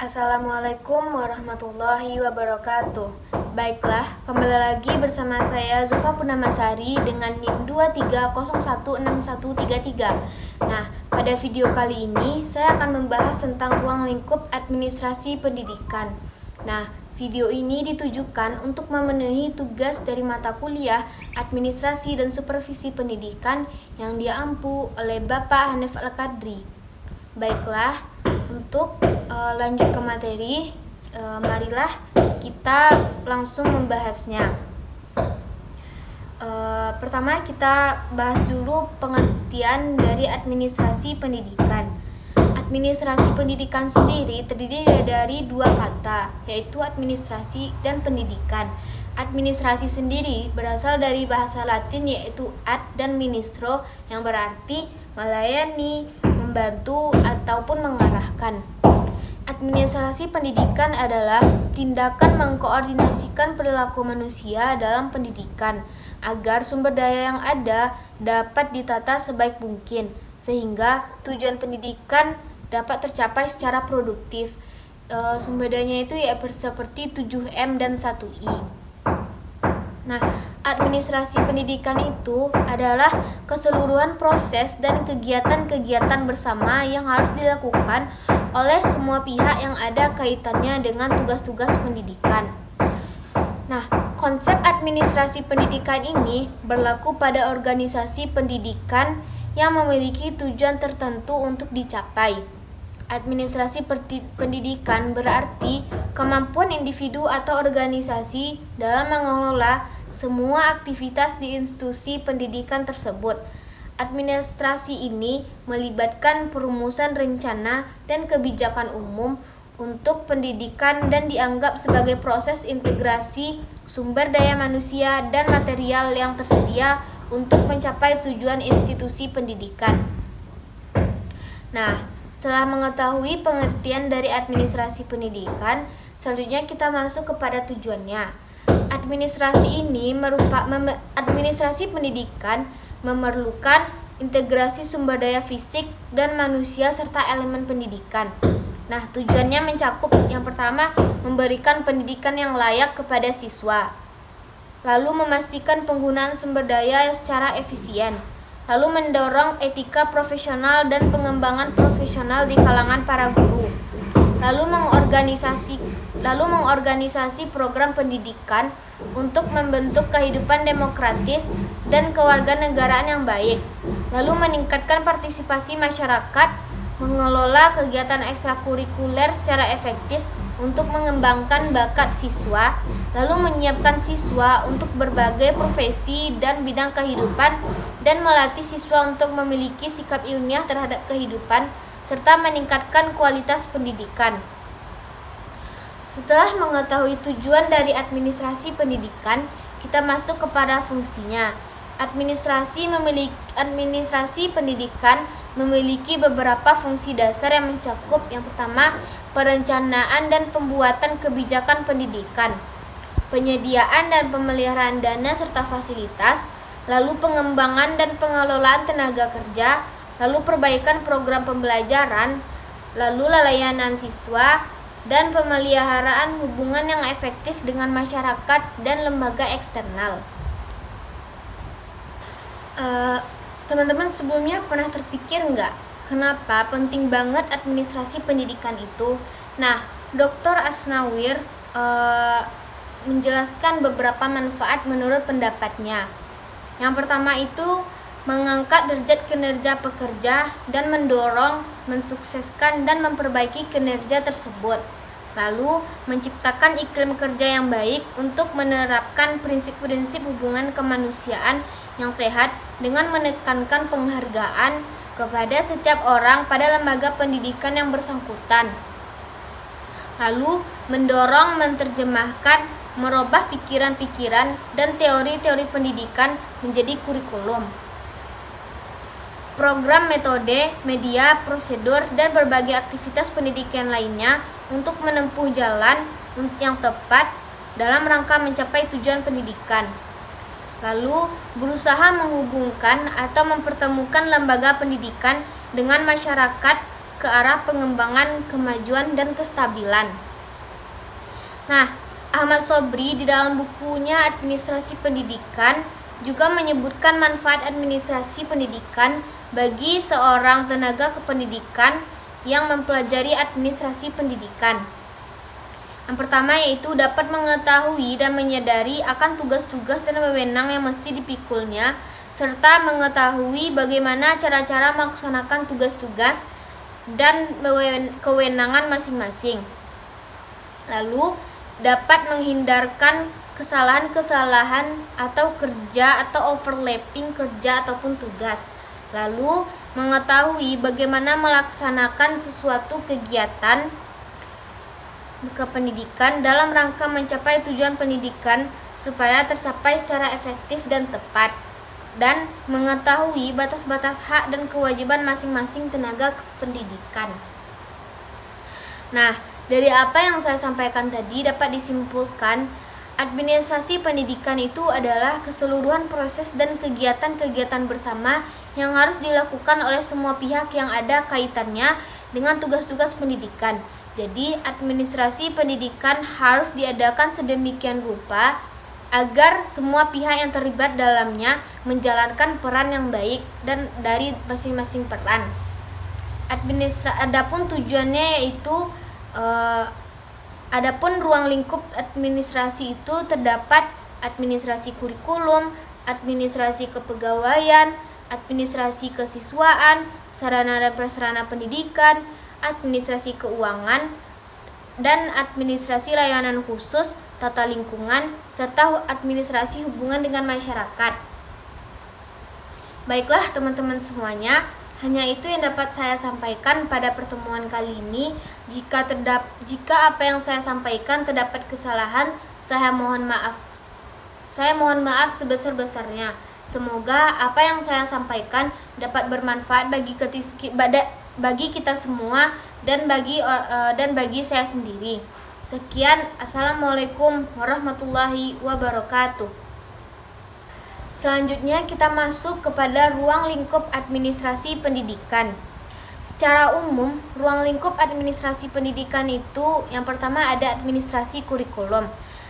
Assalamualaikum warahmatullahi wabarakatuh. Baiklah, kembali lagi bersama saya Zulfa Purnamasari dengan NIM 23016133. Nah, pada video kali ini saya akan membahas tentang ruang lingkup administrasi pendidikan. Nah, video ini ditujukan untuk memenuhi tugas dari mata kuliah Administrasi dan Supervisi Pendidikan yang diampu oleh Bapak Hanif Al-Qadri. Baiklah, untuk lanjut ke materi, marilah kita langsung membahasnya. Pertama kita bahas dulu pengertian dari administrasi pendidikan. Administrasi pendidikan sendiri terdiri dari dua kata, yaitu administrasi dan pendidikan. Administrasi sendiri berasal dari bahasa Latin yaitu ad dan ministro yang berarti melayani, membantu, ataupun mengarahkan. Administrasi pendidikan adalah tindakan mengkoordinasikan perilaku manusia dalam pendidikan agar sumber daya yang ada dapat ditata sebaik mungkin sehingga tujuan pendidikan dapat tercapai secara produktif. Sumber dayanya itu ya seperti 7M dan 1I. Nah, administrasi pendidikan itu adalah keseluruhan proses dan kegiatan-kegiatan bersama yang harus dilakukan oleh semua pihak yang ada kaitannya dengan tugas-tugas pendidikan. Nah, konsep administrasi pendidikan ini berlaku pada organisasi pendidikan yang memiliki tujuan tertentu untuk dicapai. Administrasi pendidikan berarti kemampuan individu atau organisasi dalam mengelola semua aktivitas di institusi pendidikan tersebut. Administrasi ini melibatkan perumusan rencana dan kebijakan umum untuk pendidikan dan dianggap sebagai proses integrasi sumber daya manusia dan material yang tersedia untuk mencapai tujuan institusi pendidikan. Nah, setelah mengetahui pengertian dari administrasi pendidikan, selanjutnya kita masuk kepada tujuannya. Administrasi pendidikan memerlukan integrasi sumber daya fisik dan manusia serta elemen pendidikan. Nah, tujuannya mencakup yang pertama, memberikan pendidikan yang layak kepada siswa. Lalu memastikan penggunaan sumber daya secara efisien. Lalu mendorong etika profesional dan pengembangan profesional di kalangan para guru. Lalu mengorganisasi program pendidikan untuk membentuk kehidupan demokratis dan kewarganegaraan yang baik. Lalu meningkatkan partisipasi masyarakat, mengelola kegiatan ekstrakurikuler secara efektif untuk mengembangkan bakat siswa, lalu menyiapkan siswa untuk berbagai profesi dan bidang kehidupan, dan melatih siswa untuk memiliki sikap ilmiah terhadap kehidupan, serta meningkatkan kualitas pendidikan. Setelah mengetahui tujuan dari administrasi pendidikan, kita masuk kepada fungsinya. Administrasi pendidikan memiliki beberapa fungsi dasar yang mencakup yang pertama, perencanaan dan pembuatan kebijakan pendidikan, penyediaan dan pemeliharaan dana serta fasilitas, lalu pengembangan dan pengelolaan tenaga kerja, lalu perbaikan program pembelajaran, lalu layanan siswa, dan pemeliharaan hubungan yang efektif dengan masyarakat dan lembaga eksternal. Teman-teman sebelumnya pernah terpikir nggak kenapa penting banget administrasi pendidikan itu? Nah, Dr. Asnawir menjelaskan beberapa manfaat menurut pendapatnya. Yang pertama itu mengangkat derajat kinerja pekerja dan mendorong, mensukseskan dan memperbaiki kinerja tersebut. Lalu menciptakan iklim kerja yang baik untuk menerapkan prinsip-prinsip hubungan kemanusiaan yang sehat dengan menekankan penghargaan kepada setiap orang pada lembaga pendidikan yang bersangkutan. Lalu mendorong, menerjemahkan, merubah pikiran-pikiran dan teori-teori pendidikan menjadi kurikulum. Program, metode, media, prosedur, dan berbagai aktivitas pendidikan lainnya untuk menempuh jalan yang tepat dalam rangka mencapai tujuan pendidikan. Lalu berusaha menghubungkan atau mempertemukan lembaga pendidikan dengan masyarakat ke arah pengembangan, kemajuan, dan kestabilan. Nah, Ahmad Sobri di dalam bukunya Administrasi Pendidikan juga menyebutkan manfaat administrasi pendidikan bagi seorang tenaga kependidikan yang mempelajari administrasi pendidikan. Yang pertama yaitu dapat mengetahui dan menyadari akan tugas-tugas dan wewenang yang mesti dipikulnya, serta mengetahui bagaimana cara-cara melaksanakan tugas-tugas dan kewenangan masing-masing. Lalu dapat menghindarkan kesalahan-kesalahan atau kerja atau overlapping kerja ataupun tugas. Lalu mengetahui bagaimana melaksanakan sesuatu kegiatan kependidikan dalam rangka mencapai tujuan pendidikan supaya tercapai secara efektif dan tepat, dan mengetahui batas-batas hak dan kewajiban masing-masing tenaga pendidikan. Nah, dari apa yang saya sampaikan tadi dapat disimpulkan, administrasi pendidikan itu adalah keseluruhan proses dan kegiatan-kegiatan bersama yang harus dilakukan oleh semua pihak yang ada kaitannya dengan tugas-tugas pendidikan. Jadi, administrasi pendidikan harus diadakan sedemikian rupa agar semua pihak yang terlibat dalamnya menjalankan peran yang baik dan dari masing-masing peran. Adapun tujuannya yaitu adapun ruang lingkup administrasi itu terdapat administrasi kurikulum, administrasi kepegawaian, administrasi kesiswaan, sarana dan prasarana pendidikan, administrasi keuangan, dan administrasi layanan khusus, tata lingkungan, serta administrasi hubungan dengan masyarakat. Baiklah teman-teman semuanya, hanya itu yang dapat saya sampaikan pada pertemuan kali ini. Jika apa yang saya sampaikan terdapat kesalahan, saya mohon maaf. Saya mohon maaf sebesar-besarnya. Semoga apa yang saya sampaikan dapat bermanfaat bagi kita semua dan bagi saya sendiri. Sekian, assalamualaikum warahmatullahi wabarakatuh. Selanjutnya kita masuk kepada ruang lingkup administrasi pendidikan. Secara umum, ruang lingkup administrasi pendidikan itu yang pertama ada administrasi kurikulum,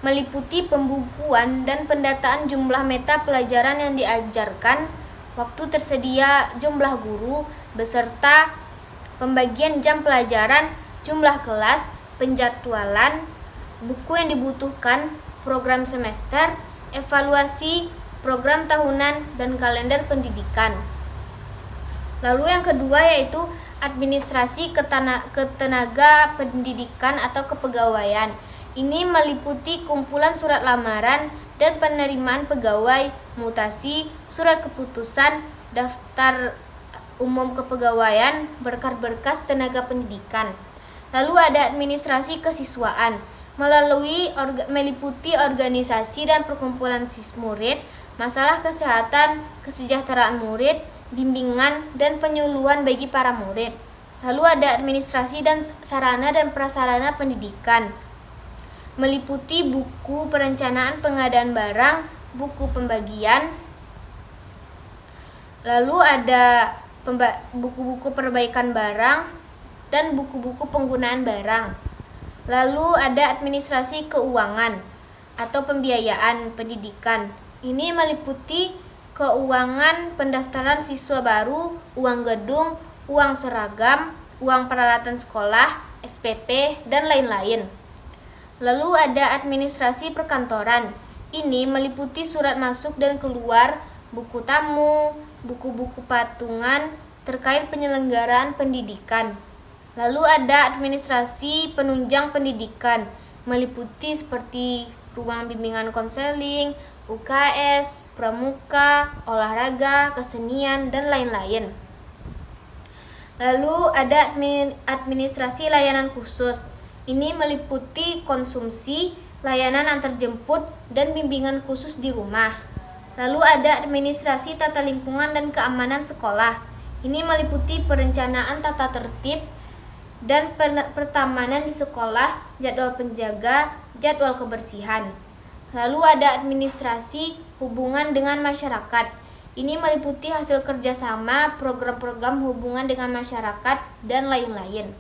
meliputi pembukuan dan pendataan jumlah mata pelajaran yang diajarkan, waktu tersedia jumlah guru, beserta pembagian jam pelajaran, jumlah kelas, penjadwalan, buku yang dibutuhkan, program semester, evaluasi, program tahunan, dan kalender pendidikan. Lalu yang kedua yaitu administrasi ketenaga pendidikan atau kepegawaian. Ini meliputi kumpulan surat lamaran dan penerimaan pegawai, mutasi, surat keputusan, daftar umum kepegawaian, berkas-berkas tenaga pendidikan. Lalu ada administrasi kesiswaan, meliputi organisasi dan perkumpulan murid, masalah kesehatan, kesejahteraan murid, bimbingan, dan penyuluhan bagi para murid. Lalu ada administrasi dan sarana dan prasarana pendidikan, meliputi buku perencanaan pengadaan barang, buku pembagian, lalu ada buku-buku perbaikan barang, dan buku-buku penggunaan barang. Lalu ada administrasi keuangan atau pembiayaan pendidikan. Ini meliputi keuangan pendaftaran siswa baru, uang gedung, uang seragam, uang peralatan sekolah, SPP, dan lain-lain. Lalu ada administrasi perkantoran. Ini meliputi surat masuk dan keluar, buku tamu, buku-buku patungan terkait penyelenggaraan pendidikan. Lalu ada administrasi penunjang pendidikan, meliputi seperti ruang bimbingan konseling, UKS, pramuka, olahraga, kesenian, dan lain-lain. Lalu ada administrasi layanan khusus. Ini meliputi konsumsi, layanan antarjemput, dan bimbingan khusus di rumah. Lalu ada administrasi tata lingkungan dan keamanan sekolah. Ini meliputi perencanaan tata tertib dan pertamanan di sekolah, jadwal penjaga, jadwal kebersihan. Lalu ada administrasi hubungan dengan masyarakat. Ini meliputi hasil kerjasama, program-program hubungan dengan masyarakat, dan lain-lain.